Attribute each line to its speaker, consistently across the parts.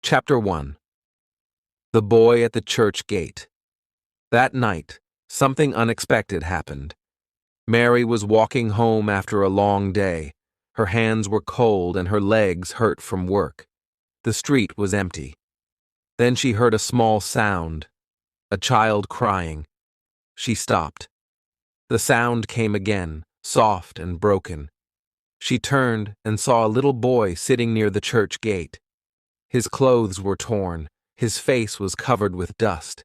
Speaker 1: Chapter 1. The Boy at the Church Gate. That night, something unexpected happened. Mary was walking home after a long day. Her hands were cold and her legs hurt from work. The street was empty. Then she heard a small sound, a child crying. She stopped. The sound came again, soft and broken. She turned and saw a little boy sitting near the church gate. His clothes were torn. His face was covered with dust.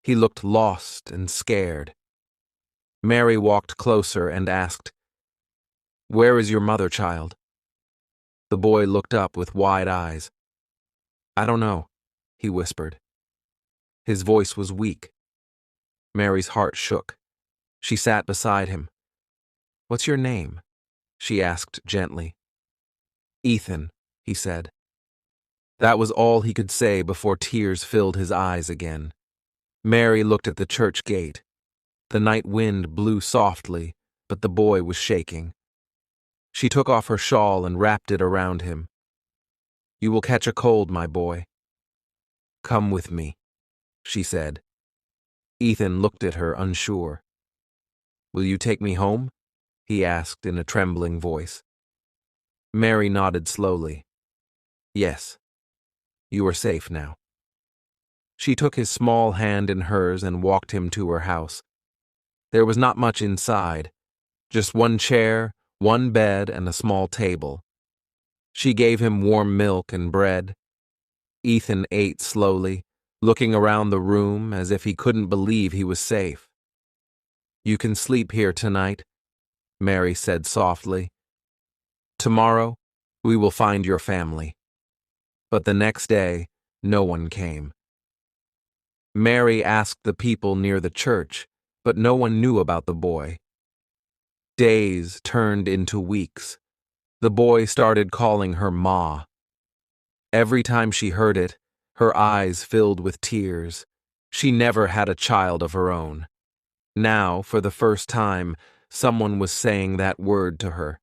Speaker 1: He looked lost and scared. Mary walked closer and asked, "Where is your mother, child?" The boy looked up with wide eyes. "I don't know," he whispered. His voice was weak. Mary's heart shook. She sat beside him. "What's your name?" she asked gently. "Ethan," he said. That was all he could say before tears filled his eyes again. Mary looked at the church gate. The night wind blew softly, but the boy was shaking. She took off her shawl and wrapped it around him. "You will catch a cold, my boy." "Come with me," she said. Ethan looked at her unsure. "Will you take me home?" he asked in a trembling voice. Mary nodded slowly. "Yes. You are safe now." She took his small hand in hers and walked him to her house. There was not much inside, just one chair, one bed, and a small table. She gave him warm milk and bread. Ethan ate slowly, looking around the room as if he couldn't believe he was safe. "You can sleep here tonight," Mary said softly. "Tomorrow, we will find your family." But the next day, no one came. Mary asked the people near the church, but no one knew about the boy. Days turned into weeks. The boy started calling her Ma. Every time she heard it, her eyes filled with tears. She never had a child of her own. Now, for the first time, someone was saying that word to her.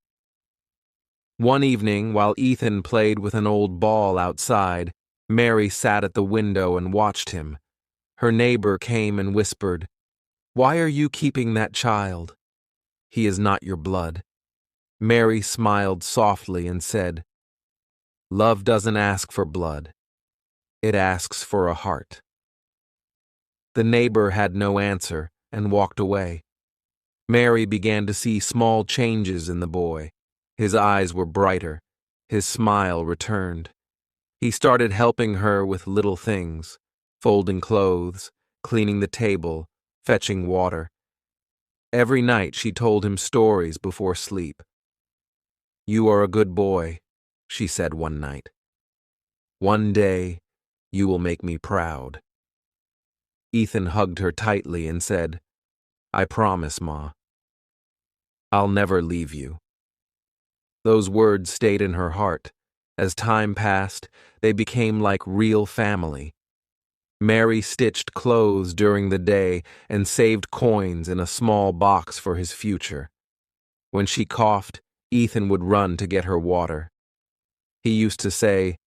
Speaker 1: One evening, while Ethan played with an old ball outside, Mary sat at the window and watched him. Her neighbor came and whispered, "Why are you keeping that child? He is not your blood." Mary smiled softly and said, "Love doesn't ask for blood. It asks for a heart." The neighbor had no answer and walked away. Mary began to see small changes in the boy. His eyes were brighter. His smile returned. He started helping her with little things, folding clothes, cleaning the table, fetching water. Every night she told him stories before sleep. "You are a good boy," she said one night. "One day, you will make me proud." Ethan hugged her tightly and said, "I promise, Ma. I'll never leave you." Those words stayed in her heart. As time passed, they became like real family. Mary stitched clothes during the day and saved coins in a small box for his future. When she coughed, Ethan would run to get her water. He used to say,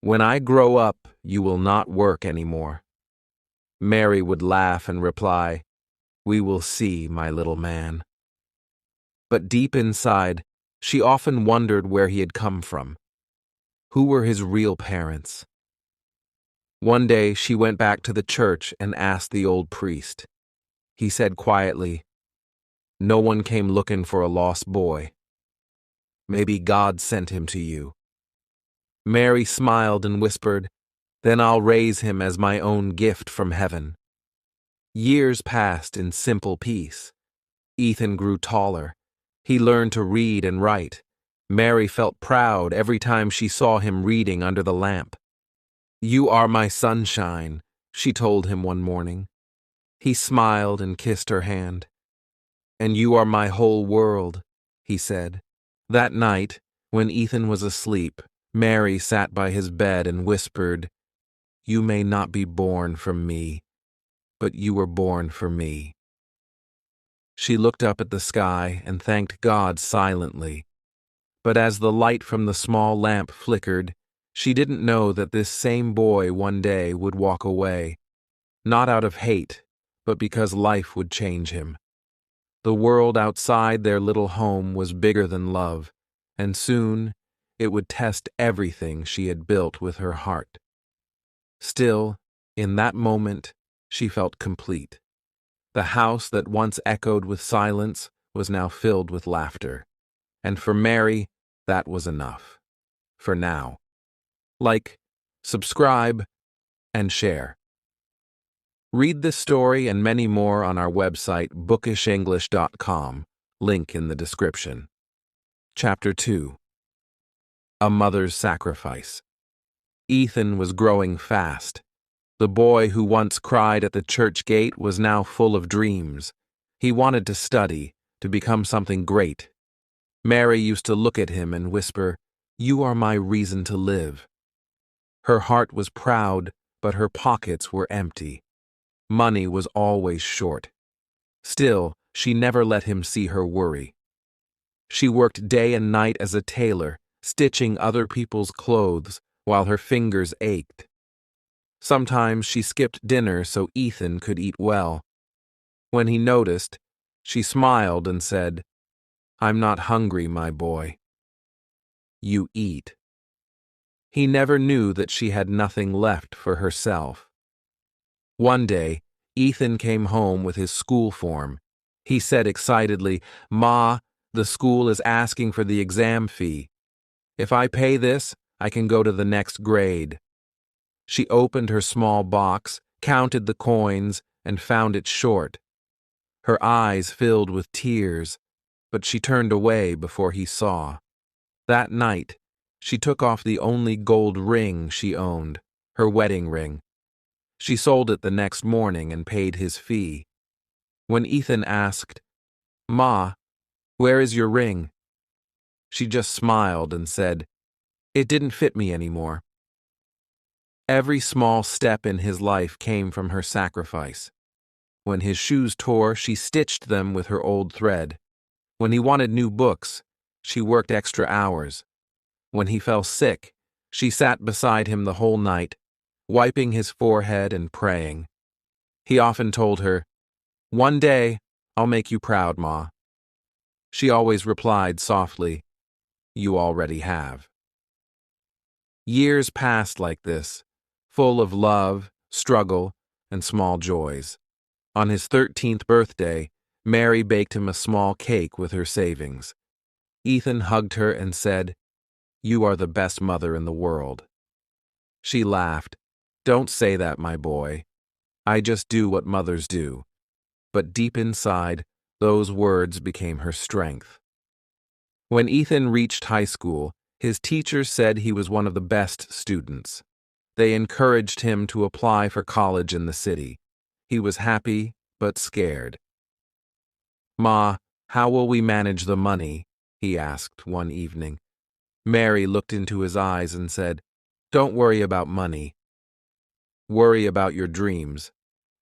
Speaker 1: "When I grow up, you will not work anymore." Mary would laugh and reply, "We will see, my little man." But deep inside, she often wondered where he had come from. Who were his real parents? One day she went back to the church and asked the old priest. He said quietly, "No one came looking for a lost boy. Maybe God sent him to you." Mary smiled and whispered, "Then I'll raise him as my own gift from heaven." Years passed in simple peace. Ethan grew taller. He learned to read and write. Mary felt proud every time she saw him reading under the lamp. "You are my sunshine," she told him one morning. He smiled and kissed her hand. "And you are my whole world," he said. That night, when Ethan was asleep, Mary sat by his bed and whispered, "You may not be born from me, but you were born for me." She looked up at the sky and thanked God silently. But as the light from the small lamp flickered, She didn't know that this same boy one day would walk away, not out of hate, but because life would change him. The world outside their little home was bigger than love, and soon it would test everything she had built with her heart. Still, in that moment, she felt complete. The house that once echoed with silence was now filled with laughter. And for Mary, that was enough. For now. Like, subscribe, and share. Read this story and many more on our website, bookishenglish.com, link in the description. Chapter 2. A Mother's Sacrifice. Ethan was growing fast. The boy who once cried at the church gate was now full of dreams. He wanted to study, to become something great. Mary used to look at him and whisper, "You are my reason to live." Her heart was proud, but her pockets were empty. Money was always short. Still, she never let him see her worry. She worked day and night as a tailor, stitching other people's clothes while her fingers ached. Sometimes she skipped dinner so Ethan could eat well. When he noticed, she smiled and said, "I'm not hungry, my boy." "You eat." He never knew that she had nothing left for herself. One day, Ethan came home with his school form. He said excitedly, "Ma, the school is asking for the exam fee. If I pay this, I can go to the next grade." She opened her small box, counted the coins, and found it short. Her eyes filled with tears, but she turned away before he saw. That night, she took off the only gold ring she owned, her wedding ring. She sold it the next morning and paid his fee. When Ethan asked, "Ma, where is your ring?" she just smiled and said, "It didn't fit me anymore." Every small step in his life came from her sacrifice. When his shoes tore, she stitched them with her old thread. When he wanted new books, she worked extra hours. When he fell sick, she sat beside him the whole night, wiping his forehead and praying. He often told her, "One day, I'll make you proud, Ma." She always replied softly, "You already have." Years passed like this, full of love, struggle, and small joys. On his 13th birthday, Mary baked him a small cake with her savings. Ethan hugged her and said, "You are the best mother in the world." She laughed. "Don't say that, my boy. I just do what mothers do." But deep inside, those words became her strength. When Ethan reached high school, his teachers said he was one of the best students. They encouraged him to apply for college in the city. He was happy, but scared. "Ma, how will we manage the money?" he asked one evening. Mary looked into his eyes and said, "Don't worry about money. Worry about your dreams."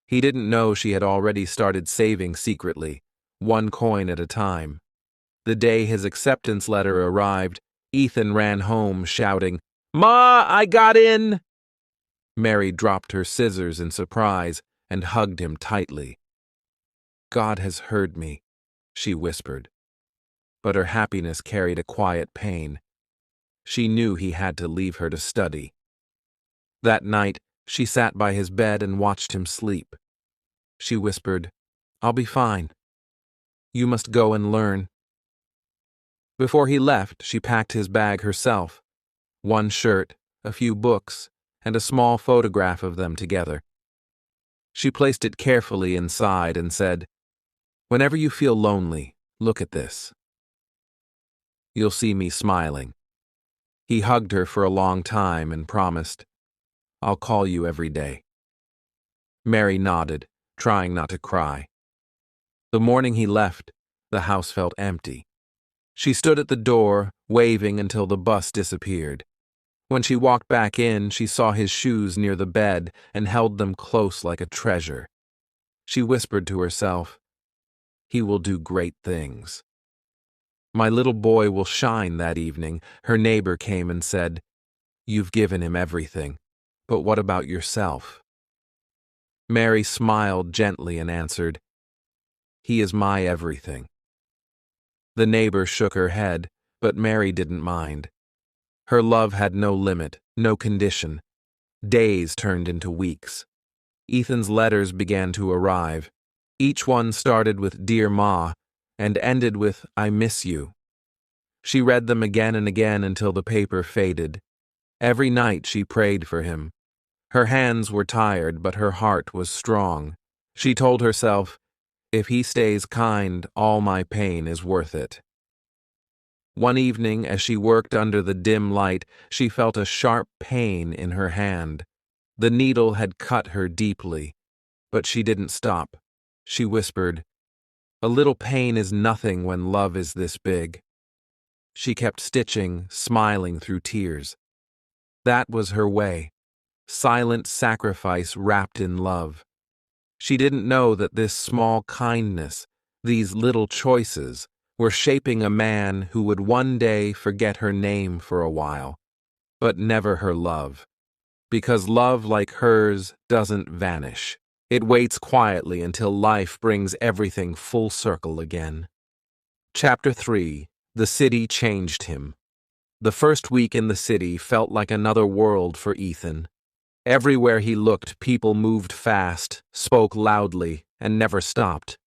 Speaker 1: He didn't know she had already started saving secretly, one coin at a time. The day his acceptance letter arrived, Ethan ran home shouting, "Ma, I got in!" Mary dropped her scissors in surprise and hugged him tightly. "God has heard me," she whispered. But her happiness carried a quiet pain. She knew he had to leave her to study. That night, she sat by his bed and watched him sleep. She whispered, "I'll be fine. You must go and learn." Before he left, she packed his bag herself. One shirt, a few books, and a small photograph of them together. She placed it carefully inside and said, "Whenever you feel lonely, look at this. You'll see me smiling." He hugged her for a long time and promised, "I'll call you every day." Mary nodded, trying not to cry. The morning he left, the house felt empty. She stood at the door, waving until the bus disappeared. When she walked back in, she saw his shoes near the bed and held them close like a treasure. She whispered to herself, "He will do great things." "My little boy will shine." That evening, her neighbor came and said, You've given him everything. But what about yourself? Mary smiled gently and answered, He is my everything. The neighbor shook her head, but Mary didn't mind. Her love had no limit, no condition. Days turned into weeks. Ethan's letters began to arrive. Each one started with Dear Ma and ended with I miss you. She read them again and again until the paper faded. Every night she prayed for him. Her hands were tired, but her heart was strong. She told herself, if he stays kind, all my pain is worth it. One evening, as she worked under the dim light, she felt a sharp pain in her hand. The needle had cut her deeply, but she didn't stop. She whispered, A little pain is nothing when love is this big. She kept stitching, smiling through tears. That was her way. Silent sacrifice wrapped in love. She didn't know that this small kindness, these little choices, were shaping a man who would one day forget her name for a while, but never her love. Because love like hers doesn't vanish. It waits quietly until life brings everything full circle again. Chapter 3. The city changed him. The first week in the city felt like another world for Ethan. Everywhere he looked, people moved fast, spoke loudly, and never stopped.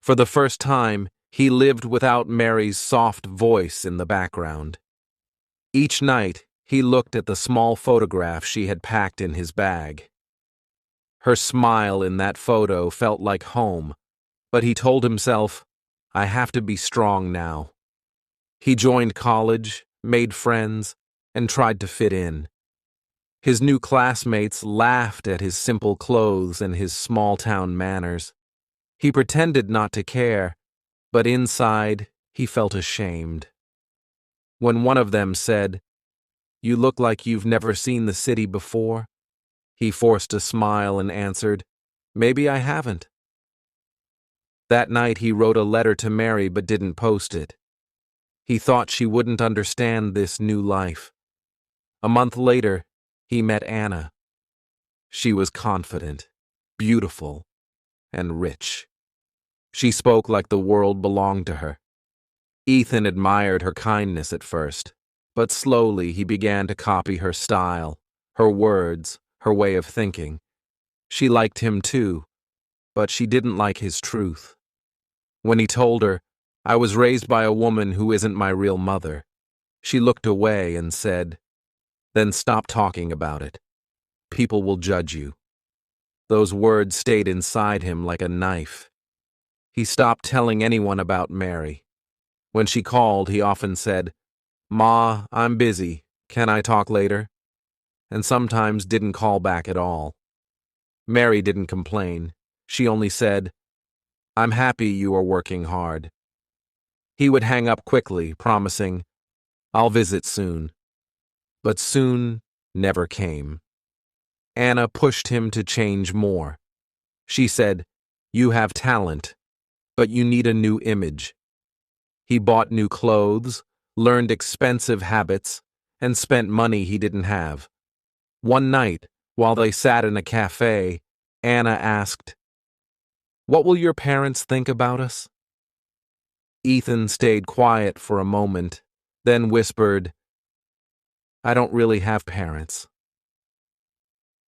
Speaker 1: For the first time, he lived without Mary's soft voice in the background. Each night, he looked at the small photograph she had packed in his bag. Her smile in that photo felt like home, but he told himself, I have to be strong now. He joined college, made friends, and tried to fit in. His new classmates laughed at his simple clothes and his small-town manners. He pretended not to care, but inside, he felt ashamed. When one of them said, You look like you've never seen the city before, he forced a smile and answered, Maybe I haven't. That night he wrote a letter to Mary but didn't post it. He thought she wouldn't understand this new life. A month later, he met Anna. She was confident, beautiful, and rich. She spoke like the world belonged to her. Ethan admired her kindness at first, but slowly he began to copy her style, her words, her way of thinking. She liked him too, but she didn't like his truth. When he told her, I was raised by a woman who isn't my real mother, she looked away and said, Then stop talking about it. People will judge you. Those words stayed inside him like a knife. He stopped telling anyone about Mary. When she called, he often said, Ma, I'm busy. Can I talk later? And sometimes didn't call back at all. Mary didn't complain. She only said, I'm happy you are working hard. He would hang up quickly, promising, I'll visit soon. But soon never came. Anna pushed him to change more. She said, You have talent, but you need a new image. He bought new clothes, learned expensive habits, and spent money he didn't have. One night, while they sat in a cafe, Anna asked, What will your parents think about us? Ethan stayed quiet for a moment, then whispered, I don't really have parents.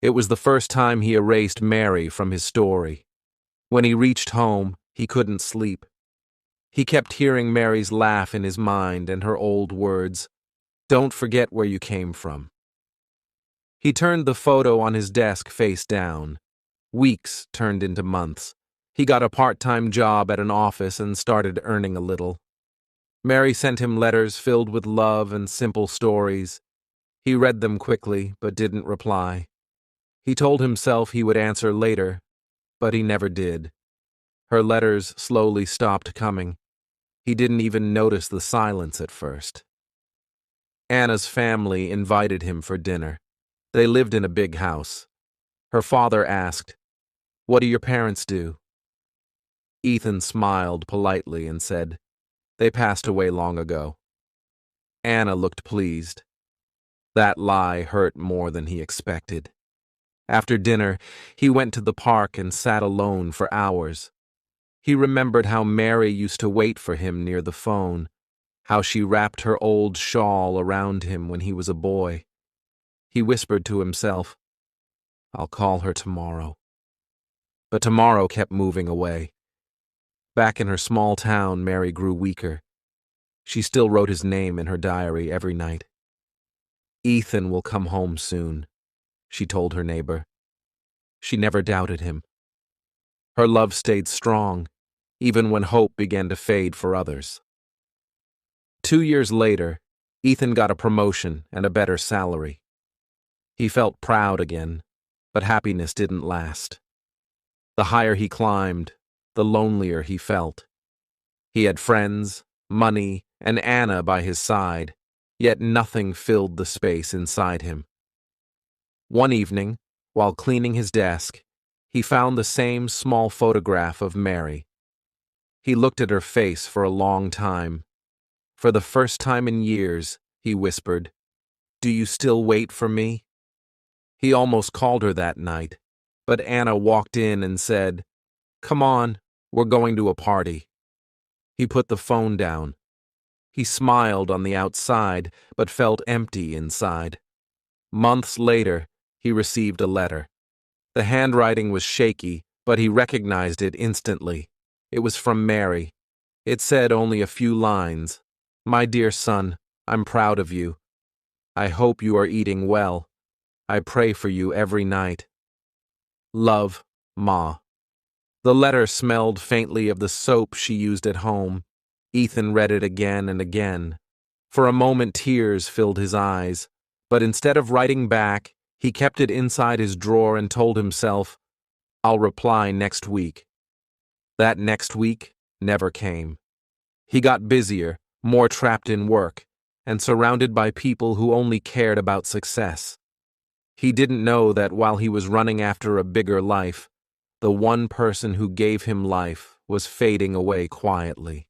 Speaker 1: It was the first time he erased Mary from his story. When he reached home, he couldn't sleep. He kept hearing Mary's laugh in his mind and her old words, Don't forget where you came from. He turned the photo on his desk face down. Weeks turned into months. He got a part-time job at an office and started earning a little. Mary sent him letters filled with love and simple stories. He read them quickly, but didn't reply. He told himself he would answer later, but he never did. Her letters slowly stopped coming. He didn't even notice the silence at first. Anna's family invited him for dinner. They lived in a big house. Her father asked, What do your parents do? Ethan smiled politely and said, They passed away long ago. Anna looked pleased. That lie hurt more than he expected. After dinner, he went to the park and sat alone for hours. He remembered how Mary used to wait for him near the phone, how she wrapped her old shawl around him when he was a boy. He whispered to himself, "I'll call her tomorrow." But tomorrow kept moving away. Back in her small town, Mary grew weaker. She still wrote his name in her diary every night. "Ethan will come home soon," she told her neighbor. She never doubted him. Her love stayed strong, even when hope began to fade for others. 2 years later, Ethan got a promotion and a better salary. He felt proud again, but happiness didn't last. The higher he climbed, the lonelier he felt. He had friends, money, and Anna by his side, yet nothing filled the space inside him. One evening, while cleaning his desk, he found the same small photograph of Mary. He looked at her face for a long time. For the first time in years, he whispered, "Do you still wait for me?" He almost called her that night, but Anna walked in and said, "Come on, we're going to a party." He put the phone down. He smiled on the outside, but felt empty inside. Months later, he received a letter. The handwriting was shaky, but he recognized it instantly. It was from Mary. It said only a few lines. "My dear son, I'm proud of you. I hope you are eating well. I pray for you every night. Love, Ma." The letter smelled faintly of the soap she used at home. Ethan read it again and again. For a moment, tears filled his eyes, but instead of writing back, he kept it inside his drawer and told himself, "I'll reply next week." That next week never came. He got busier, more trapped in work, and surrounded by people who only cared about success. He didn't know that while he was running after a bigger life, the one person who gave him life was fading away quietly.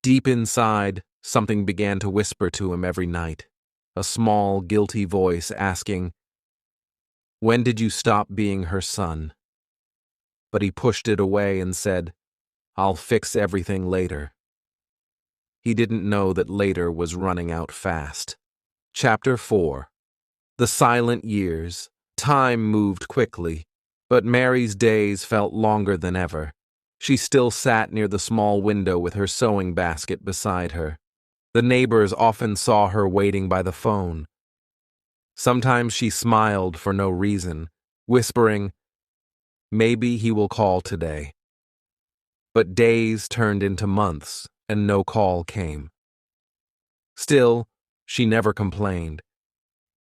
Speaker 1: Deep inside, something began to whisper to him every night, a small, guilty voice asking, "When did you stop being her son?" But he pushed it away and said, "I'll fix everything later." He didn't know that later was running out fast. Chapter 4. The silent years. Time moved quickly, but Mary's days felt longer than ever. She still sat near the small window with her sewing basket beside her. The neighbors often saw her waiting by the phone. Sometimes she smiled for no reason, whispering, "Maybe he will call today." But days turned into months, and no call came. Still, she never complained.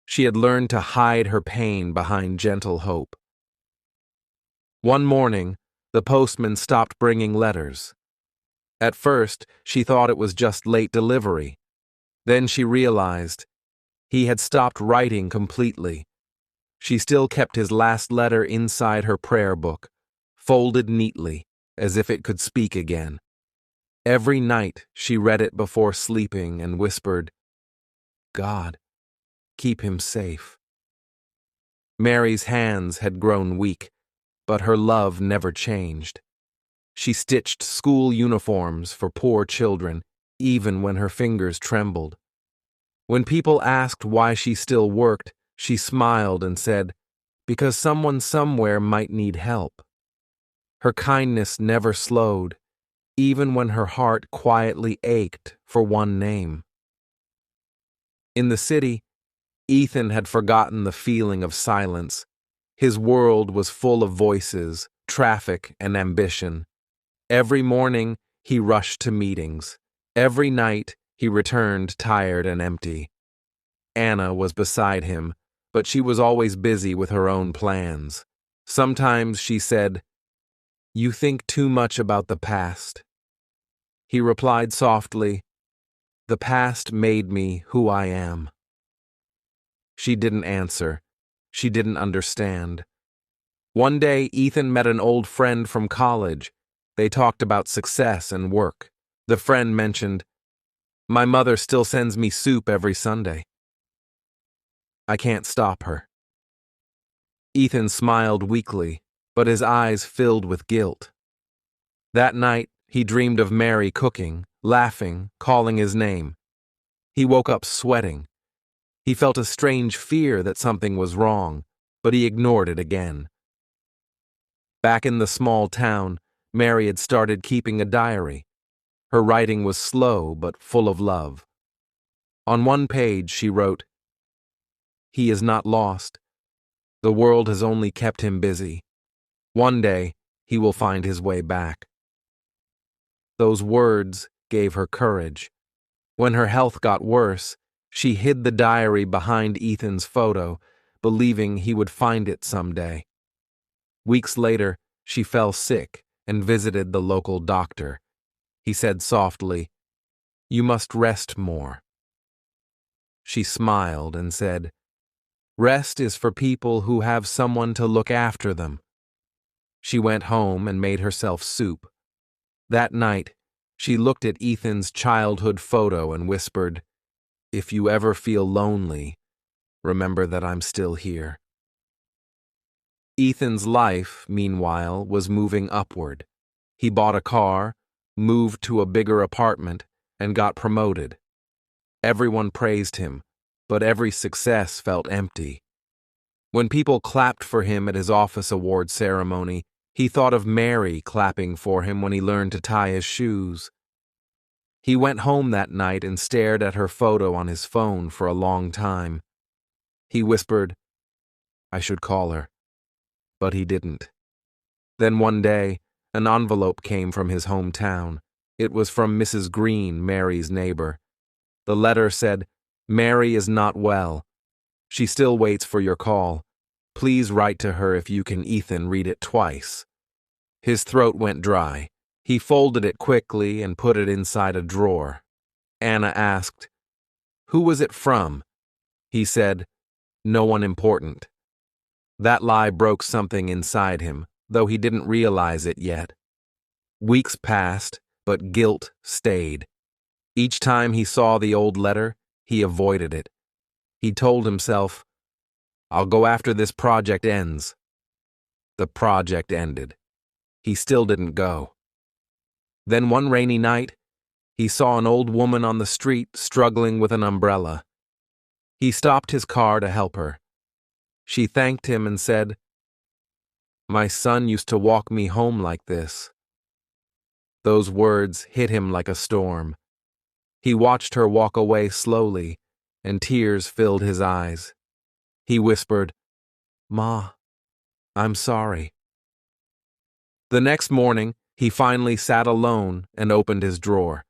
Speaker 1: She had learned to hide her pain behind gentle hope. One morning, the postman stopped bringing letters. At first, she thought it was just late delivery. Then she realized he had stopped writing completely. She still kept his last letter inside her prayer book, folded neatly, as if it could speak again. Every night she read it before sleeping and whispered, "God, keep him safe." Mary's hands had grown weak, but her love never changed. She stitched school uniforms for poor children, even when her fingers trembled. When people asked why she still worked, she smiled and said, "Because someone somewhere might need help." Her kindness never slowed, even when her heart quietly ached for one name. In the city, Ethan had forgotten the feeling of silence. His world was full of voices, traffic, and ambition. Every morning, he rushed to meetings. Every night, he returned tired and empty. Anna was beside him, but she was always busy with her own plans. Sometimes she said, "You think too much about the past." He replied softly, "The past made me who I am." She didn't answer. She didn't understand. One day, Ethan met an old friend from college. They talked about success and work. The friend mentioned, "My mother still sends me soup every Sunday." I can't stop her. Ethan smiled weakly, but his eyes filled with guilt. That night, he dreamed of Mary cooking, laughing, calling his name. He woke up sweating. He felt a strange fear that something was wrong, but he ignored it again. Back in the small town, Mary had started keeping a diary. Her writing was slow but full of love. On one page she wrote, "He is not lost. The world has only kept him busy. One day, he will find his way back." Those words gave her courage. When her health got worse, she hid the diary behind Ethan's photo, believing he would find it someday. Weeks later, she fell sick and visited the local doctor. He said softly, "You must rest more." She smiled and said, "Rest is for people who have someone to look after them." She went home and made herself soup. That night, she looked at Ethan's childhood photo and whispered, "If you ever feel lonely, remember that I'm still here." Ethan's life, meanwhile, was moving upward. He bought a car, moved to a bigger apartment, and got promoted. Everyone praised him, but every success felt empty. When people clapped for him at his office award ceremony, he thought of Mary clapping for him when he learned to tie his shoes. He went home that night and stared at her photo on his phone for a long time. He whispered, "I should call her," but he didn't. Then one day, an envelope came from his hometown. It was from Mrs. Green, Mary's neighbor. The letter said, "Mary is not well. She still waits for your call. Please write to her if you can." Ethan read it twice. His throat went dry. He folded it quickly and put it inside a drawer. Anna asked, "Who was it from?" He said, "No one important." That lie broke something inside him, though he didn't realize it yet. Weeks passed, but guilt stayed. Each time he saw the old letter, he avoided it. He told himself, "I'll go after this project ends." The project ended. He still didn't go. Then one rainy night, he saw an old woman on the street struggling with an umbrella. He stopped his car to help her. She thanked him and said, "My son used to walk me home like this." Those words hit him like a storm. He watched her walk away slowly, and tears filled his eyes. He whispered, "Ma, I'm sorry." The next morning, he finally sat alone and opened his drawer.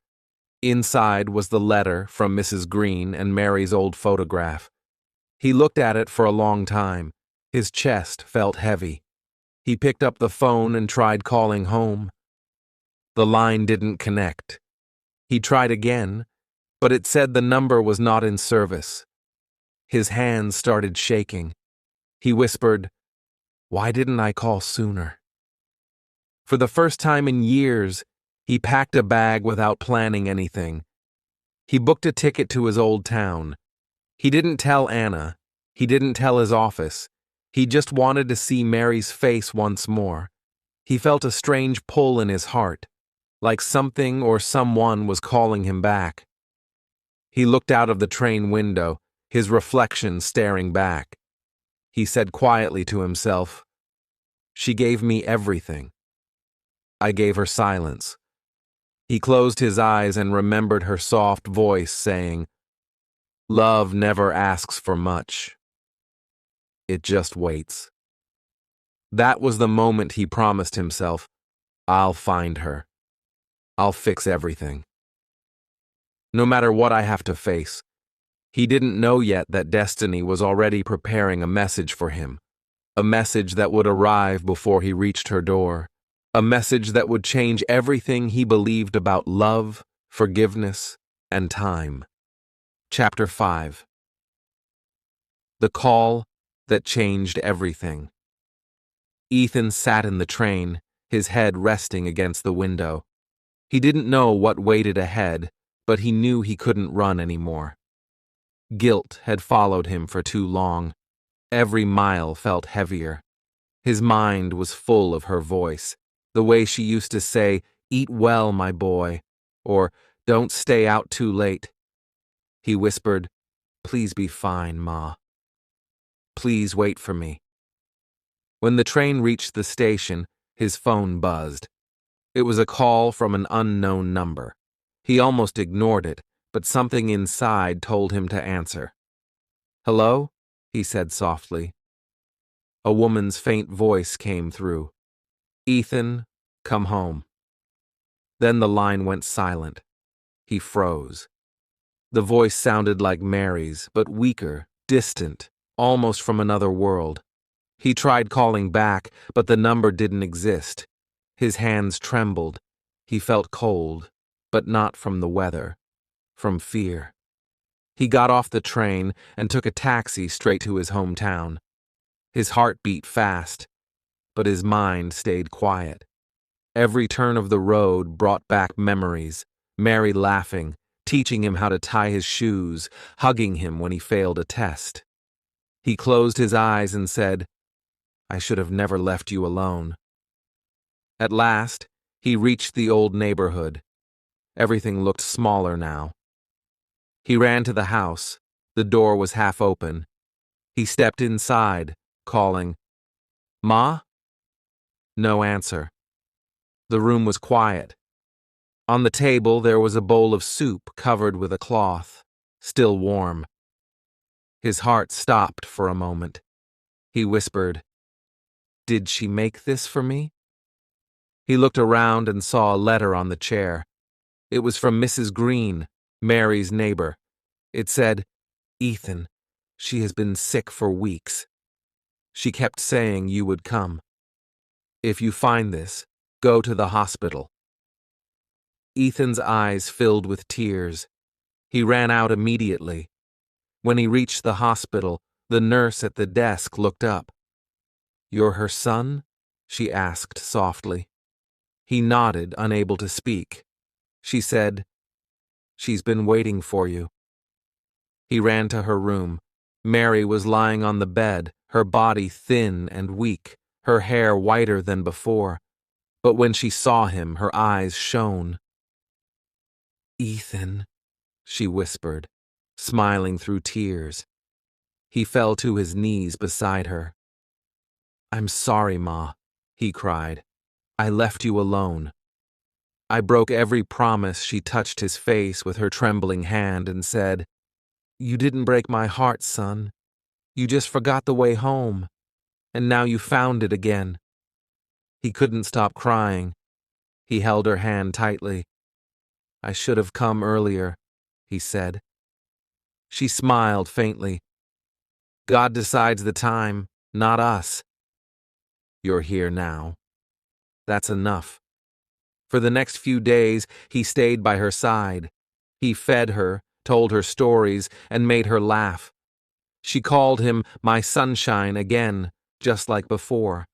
Speaker 1: Inside was the letter from Mrs. Green and Mary's old photograph. He looked at it for a long time. His chest felt heavy. He picked up the phone and tried calling home. The line didn't connect. He tried again, but it said the number was not in service. His hands started shaking. He whispered, "Why didn't I call sooner?" For the first time in years, he packed a bag without planning anything. He booked a ticket to his old town. He didn't tell Anna. He didn't tell his office. He just wanted to see Mary's face once more. He felt a strange pull in his heart, like something or someone was calling him back. He looked out of the train window, his reflection staring back. He said quietly to himself, "She gave me everything. I gave her silence." He closed his eyes and remembered her soft voice saying, "Love never asks for much. It just waits." That was the moment he promised himself, "I'll find her. I'll fix everything. No matter what I have to face." He didn't know yet that destiny was already preparing a message for him, a message that would arrive before he reached her door, a message that would change everything he believed about love, forgiveness, and time. Chapter 5. The Call That Changed Everything. Ethan sat in the train, his head resting against the window. He didn't know what waited ahead, but he knew he couldn't run anymore. Guilt had followed him for too long. Every mile felt heavier. His mind was full of her voice, the way she used to say, "Eat well, my boy," or "Don't stay out too late." He whispered, "Please be fine, Ma. Please wait for me." When the train reached the station, his phone buzzed. It was a call from an unknown number. He almost ignored it, but something inside told him to answer. "Hello?" he said softly. A woman's faint voice came through. "Ethan, come home." Then the line went silent. He froze. The voice sounded like Mary's, but weaker, distant, almost from another world. He tried calling back, but the number didn't exist. His hands trembled. He felt cold, but not from the weather, from fear. He got off the train and took a taxi straight to his hometown. His heart beat fast, but his mind stayed quiet. Every turn of the road brought back memories. Mary laughing, teaching him how to tie his shoes, hugging him when he failed a test. He closed his eyes and said, "I should have never left you alone." At last, he reached the old neighborhood. Everything looked smaller now. He ran to the house. The door was half open. He stepped inside, calling, "Ma?" No answer. The room was quiet. On the table there was a bowl of soup covered with a cloth, still warm. His heart stopped for a moment. He whispered, "Did she make this for me?" He looked around and saw a letter on the chair. It was from Mrs. Green, Mary's neighbor. It said, "Ethan, she has been sick for weeks. She kept saying you would come. If you find this, go to the hospital." Ethan's eyes filled with tears. He ran out immediately. When he reached the hospital, the nurse at the desk looked up. "You're her son?" she asked softly. He nodded, unable to speak. She said, "She's been waiting for you." He ran to her room. Mary was lying on the bed, her body thin and weak, her hair whiter than before. But when she saw him, her eyes shone. "Ethan," she whispered, smiling through tears. He fell to his knees beside her. "I'm sorry, Ma," he cried. "I left you alone." "I broke every promise." She touched his face with her trembling hand and said, "You didn't break my heart, son. You just forgot the way home, and now you found it again." He couldn't stop crying. He held her hand tightly. "I should have come earlier," he said. She smiled faintly. "God decides the time, not us. You're here now. That's enough." For the next few days, he stayed by her side. He fed her, told her stories, and made her laugh. She called him "my sunshine" again, just like before.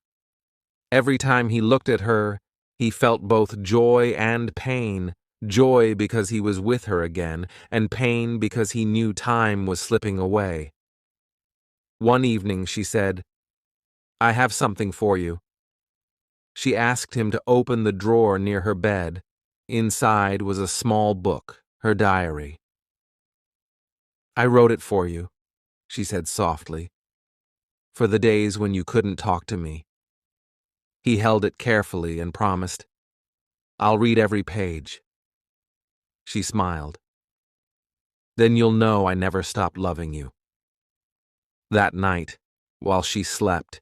Speaker 1: Every time he looked at her, he felt both joy and pain. Joy because he was with her again, and pain because he knew time was slipping away. One evening she said, "I have something for you." She asked him to open the drawer near her bed. Inside was a small book, her diary. "I wrote it for you," she said softly, "for the days when you couldn't talk to me." He held it carefully and promised, "I'll read every page." She smiled. "Then you'll know I never stopped loving you." That night, while she slept,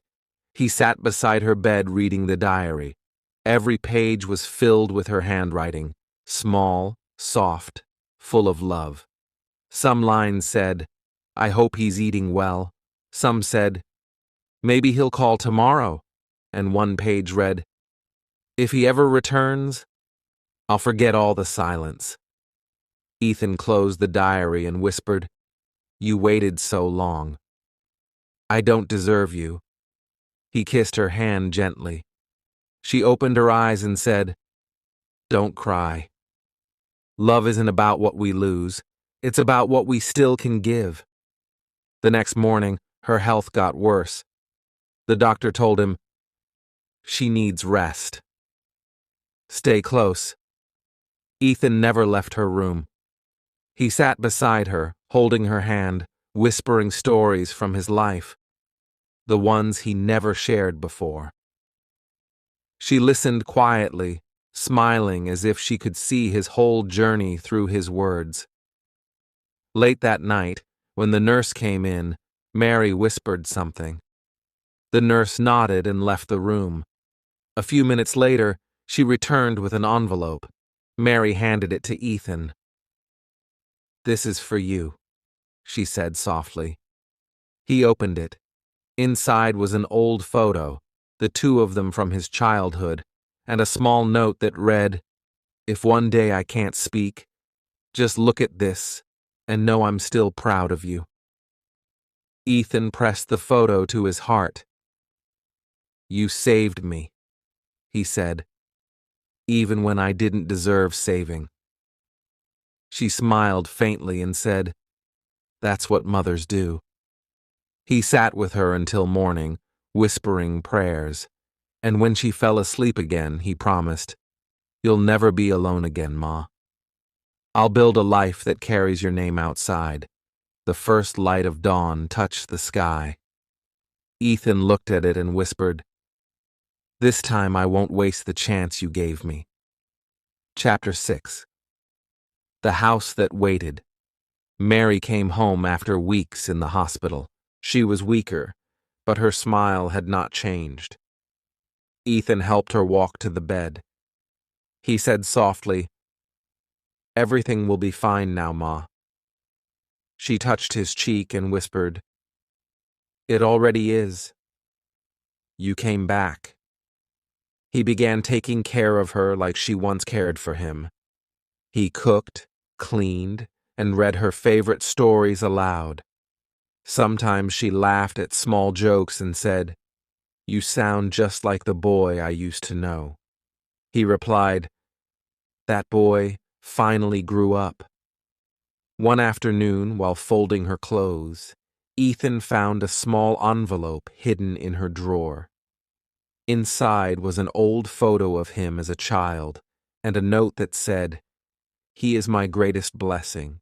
Speaker 1: he sat beside her bed reading the diary. Every page was filled with her handwriting, small, soft, full of love. Some lines said, "I hope he's eating well." Some said, "Maybe he'll call tomorrow." And one page read, "If he ever returns, I'll forget all the silence." Ethan closed the diary and whispered, "You waited so long. I don't deserve you." He kissed her hand gently. She opened her eyes and said, "Don't cry. Love isn't about what we lose. It's about what we still can give. The next morning, her health got worse. The doctor told him, she needs rest. Stay close. Ethan never left her room. He sat beside her, holding her hand, whispering stories from his life, the ones he never shared before. She listened quietly, smiling as if she could see his whole journey through his words. Late that night, when the nurse came in, Mary whispered something. The nurse nodded and left the room. A few minutes later, she returned with an envelope. Mary handed it to Ethan. "This is for you," she said softly. He opened it. Inside was an old photo, the two of them from his childhood, and a small note that read, "If one day I can't speak, just look at this and know I'm still proud of you." Ethan pressed the photo to his heart. "You saved me," he said, "even when I didn't deserve saving." She smiled faintly and said, "That's what mothers do." He sat with her until morning, whispering prayers, and when she fell asleep again, he promised, "You'll never be alone again, Ma. I'll build a life that carries your name outside." The first light of dawn touched the sky. Ethan looked at it and whispered, "This time I won't waste the chance you gave me." Chapter 6. The House That Waited. Mary came home after weeks in the hospital. She was weaker, but her smile had not changed. Ethan helped her walk to the bed. He said softly, "Everything will be fine now, Ma." She touched his cheek and whispered, "It already is. You came back." He began taking care of her like she once cared for him. He cooked, cleaned, and read her favorite stories aloud. Sometimes she laughed at small jokes and said, "You sound just like the boy I used to know." He replied, "That boy finally grew up." One afternoon, while folding her clothes, Ethan found a small envelope hidden in her drawer. Inside was an old photo of him as a child and a note that said, "He is my greatest blessing."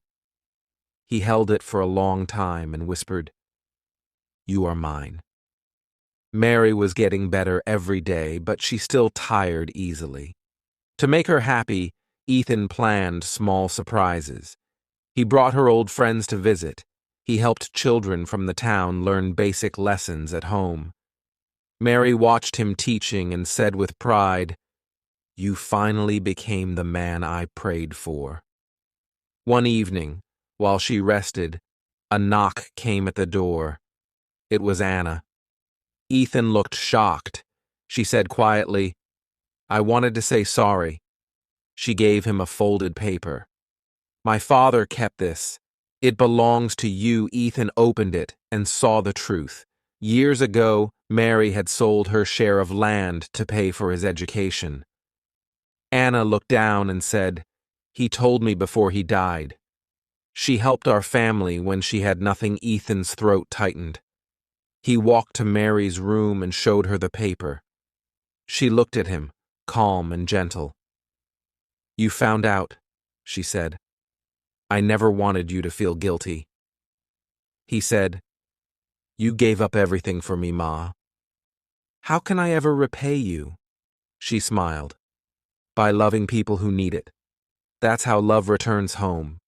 Speaker 1: He held it for a long time and whispered, "You are mine." Mary was getting better every day, but she still tired easily. To make her happy, Ethan planned small surprises. He brought her old friends to visit. He helped children from the town learn basic lessons at home. Mary watched him teaching and said with pride, "You finally became the man I prayed for." One evening, while she rested, a knock came at the door. It was Anna. Ethan looked shocked. She said quietly, "I wanted to say sorry." She gave him a folded paper. "My father kept this. It belongs to you." Ethan opened it and saw the truth. Years ago, Mary had sold her share of land to pay for his education. Anna looked down and said, "He told me before he died." She helped our family when she had nothing. Ethan's throat tightened. He walked to Mary's room and showed her the paper. She looked at him, calm and gentle. "You found out," she said. "I never wanted you to feel guilty." He said, "You gave up everything for me, Ma. How can I ever repay you?" She smiled. "By loving people who need it. That's how love returns home."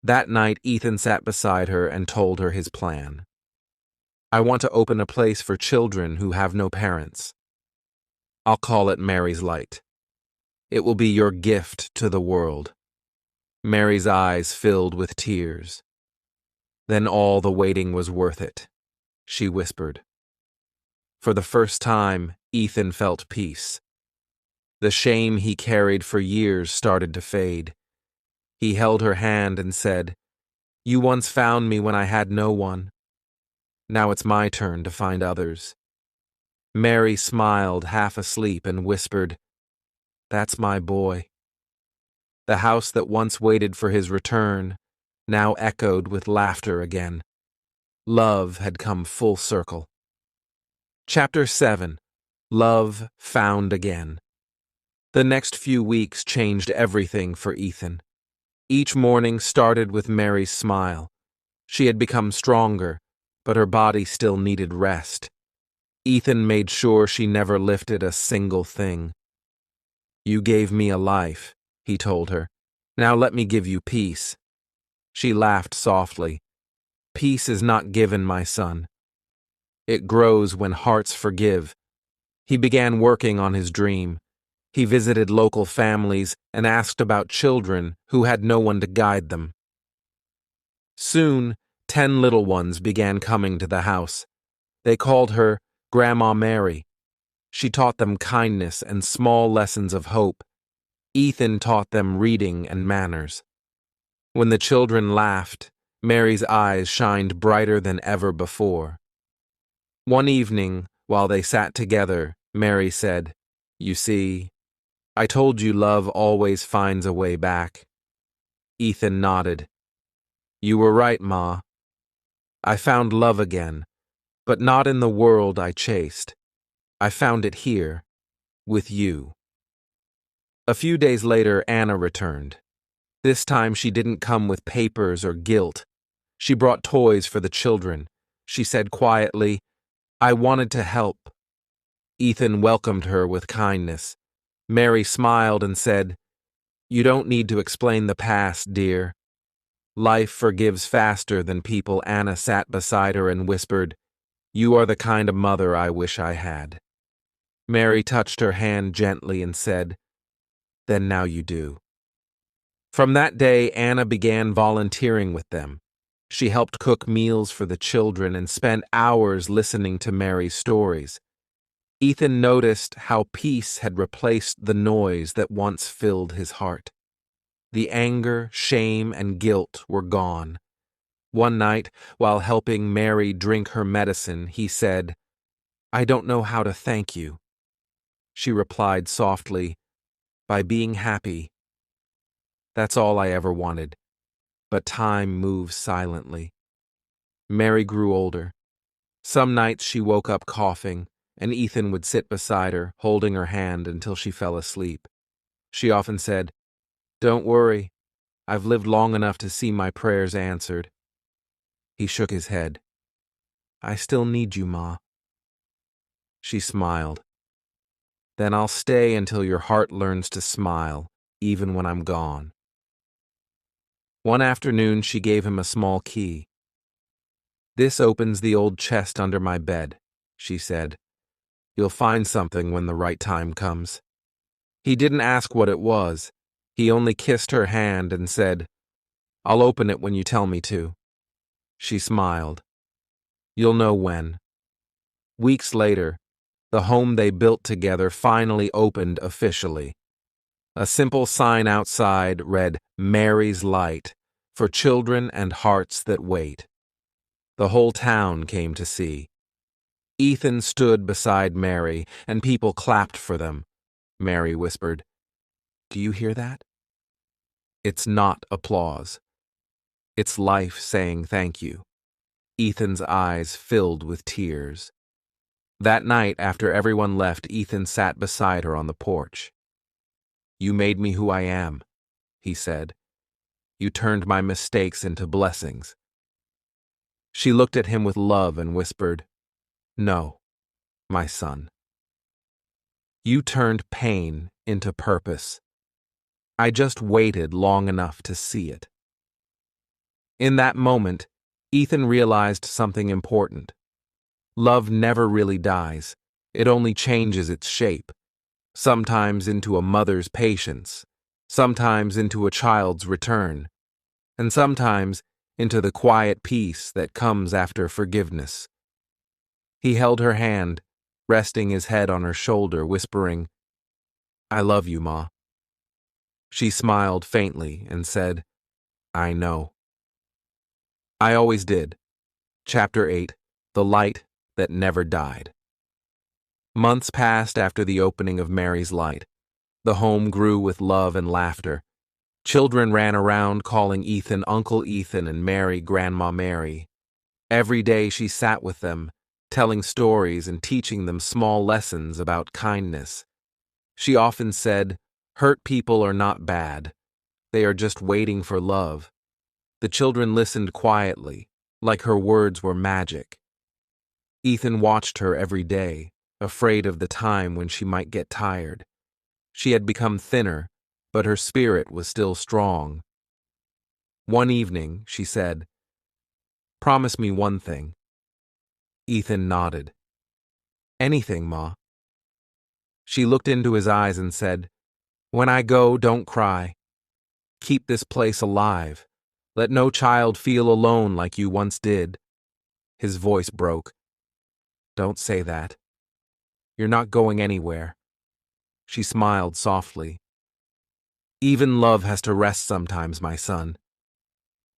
Speaker 1: That night, Ethan sat beside her and told her his plan. "I want to open a place for children who have no parents. I'll call it Mary's Light. It will be your gift to the world." Mary's eyes filled with tears. "Then all the waiting was worth it," she whispered. For the first time, Ethan felt peace. The shame he carried for years started to fade. He held her hand and said, "You once found me when I had no one. Now it's my turn to find others." Mary smiled, half asleep, and whispered, "That's my boy." The house that once waited for his return now echoed with laughter again. Love had come full circle. Chapter 7. Love Found Again. The next few weeks changed everything for Ethan. Each morning started with Mary's smile. She had become stronger, but her body still needed rest. Ethan made sure she never lifted a single thing. "You gave me a life," he told her. "Now let me give you peace." She laughed softly. "Peace is not given, my son. It grows when hearts forgive." He began working on his dream. He visited local families and asked about children who had no one to guide them. Soon, 10 little ones began coming to the house. They called her Grandma Mary. She taught them kindness and small lessons of hope. Ethan taught them reading and manners. When the children laughed, Mary's eyes shined brighter than ever before. One evening, while they sat together, Mary said, "You see, I told you love always finds a way back." Ethan nodded. "You were right, Ma. I found love again, but not in the world I chased. I found it here, with you." A few days later, Anna returned. This time she didn't come with papers or guilt. She brought toys for the children. She said quietly, "I wanted to help." Ethan welcomed her with kindness. Mary smiled and said, "You don't need to explain the past, dear. Life forgives faster than people." Anna sat beside her and whispered, "You are the kind of mother I wish I had." Mary touched her hand gently and said, "Then now you do." From that day, Anna began volunteering with them. She helped cook meals for the children and spent hours listening to Mary's stories. Ethan noticed how peace had replaced the noise that once filled his heart. The anger, shame, and guilt were gone. One night, while helping Mary drink her medicine, he said, "I don't know how to thank you." She replied softly, "By being happy." That's all I ever wanted. But time moves silently. Mary grew older. Some nights she woke up coughing, and Ethan would sit beside her, holding her hand until she fell asleep. She often said, "Don't worry, I've lived long enough to see my prayers answered." He shook his head. "I still need you, Ma." She smiled. "Then I'll stay until your heart learns to smile, even when I'm gone." One afternoon she gave him a small key. "This opens the old chest under my bed," she said. "You'll find something when the right time comes." He didn't ask what it was. He only kissed her hand and said, "I'll open it when you tell me to." She smiled. "You'll know when." Weeks later, the home they built together finally opened officially. A simple sign outside read, "Mary's Light, for children and hearts that wait." The whole town came to see. Ethan stood beside Mary, and people clapped for them. Mary whispered, "Do you hear that? It's not applause. It's life saying thank you." Ethan's eyes filled with tears. That night, after everyone left, Ethan sat beside her on the porch. "You made me who I am," he said. "You turned my mistakes into blessings." She looked at him with love and whispered, "No, my son. You turned pain into purpose. I just waited long enough to see it." In that moment, Ethan realized something important. Love never really dies. It only changes its shape, sometimes into a mother's patience, sometimes into a child's return, and sometimes into the quiet peace that comes after forgiveness. He held her hand, resting his head on her shoulder, whispering, "I love you, Ma." She smiled faintly and said, "I know." I always did. Chapter 8. The Light That Never Died. Months passed after the opening of Mary's Light. The home grew with love and laughter. Children ran around calling Ethan Uncle Ethan and Mary Grandma Mary. Every day she sat with them, telling stories and teaching them small lessons about kindness. She often said, "Hurt people are not bad. They are just waiting for love." The children listened quietly, like her words were magic. Ethan watched her every day, afraid of the time when she might get tired. She had become thinner, but her spirit was still strong. One evening, she said, "Promise me one thing." Ethan nodded. "Anything, Ma." She looked into his eyes and said, "When I go, don't cry. Keep this place alive. Let no child feel alone like you once did." His voice broke. "Don't say that. You're not going anywhere." She smiled softly. "Even love has to rest sometimes, my son.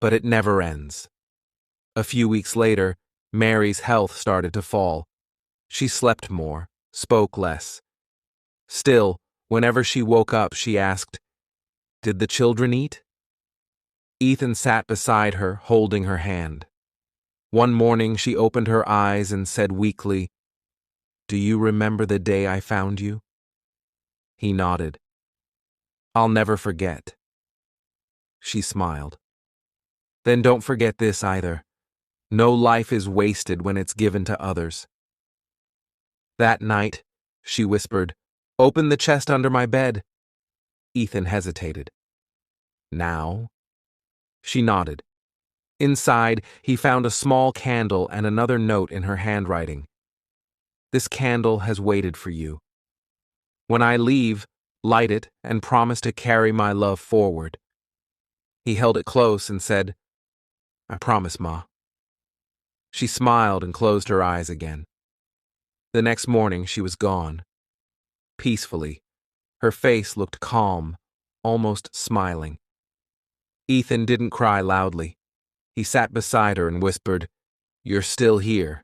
Speaker 1: But it never ends." A few weeks later, Mary's health started to fall. She slept more, spoke less. Still, whenever she woke up, she asked, "Did the children eat?" Ethan sat beside her, holding her hand. One morning, she opened her eyes and said weakly, "Do you remember the day I found you?" He nodded. "I'll never forget." She smiled. "Then don't forget this either. No life is wasted when it's given to others." That night, she whispered, "Open the chest under my bed." Ethan hesitated. "Now?" She nodded. Inside, he found a small candle and another note in her handwriting. "This candle has waited for you. When I leave, light it and promise to carry my love forward." He held it close and said, "I promise, Ma." She smiled and closed her eyes again. The next morning, she was gone. Peacefully, her face looked calm, almost smiling. Ethan didn't cry loudly. He sat beside her and whispered, "You're still here.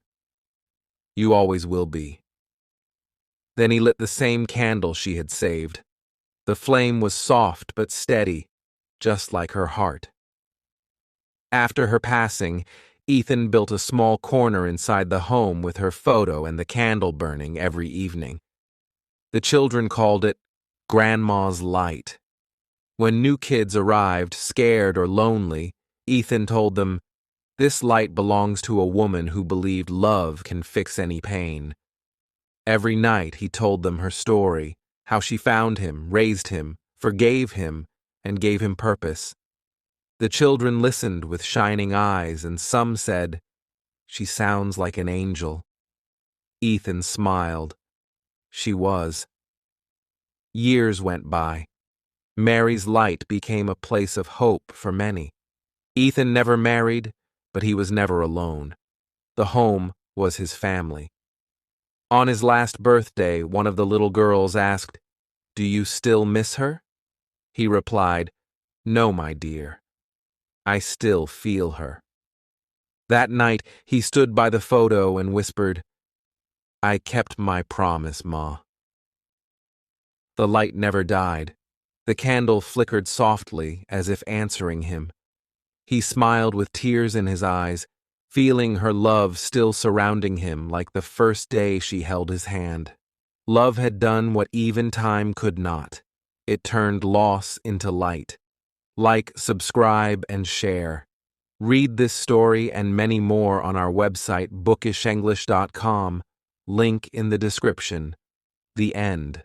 Speaker 1: You always will be." Then he lit the same candle she had saved. The flame was soft but steady, just like her heart. After her passing, Ethan built a small corner inside the home with her photo and the candle burning every evening. The children called it Grandma's Light. When new kids arrived, scared or lonely, Ethan told them, "This light belongs to a woman who believed love can fix any pain." Every night he told them her story, how she found him, raised him, forgave him, and gave him purpose. The children listened with shining eyes, and some said, "She sounds like an angel." Ethan smiled. She was. Years went by. Mary's Light became a place of hope for many. Ethan never married, but he was never alone. The home was his family. On his last birthday, one of the little girls asked, "Do you still miss her?" He replied, "No, my dear. I still feel her." That night, he stood by the photo and whispered, "I kept my promise, Ma." The light never died. The candle flickered softly, as if answering him. He smiled with tears in his eyes, feeling her love still surrounding him like the first day she held his hand. Love had done what even time could not. It turned loss into light. Like, subscribe, and share. Read this story and many more on our website bookishenglish.com. Link in the description. The end.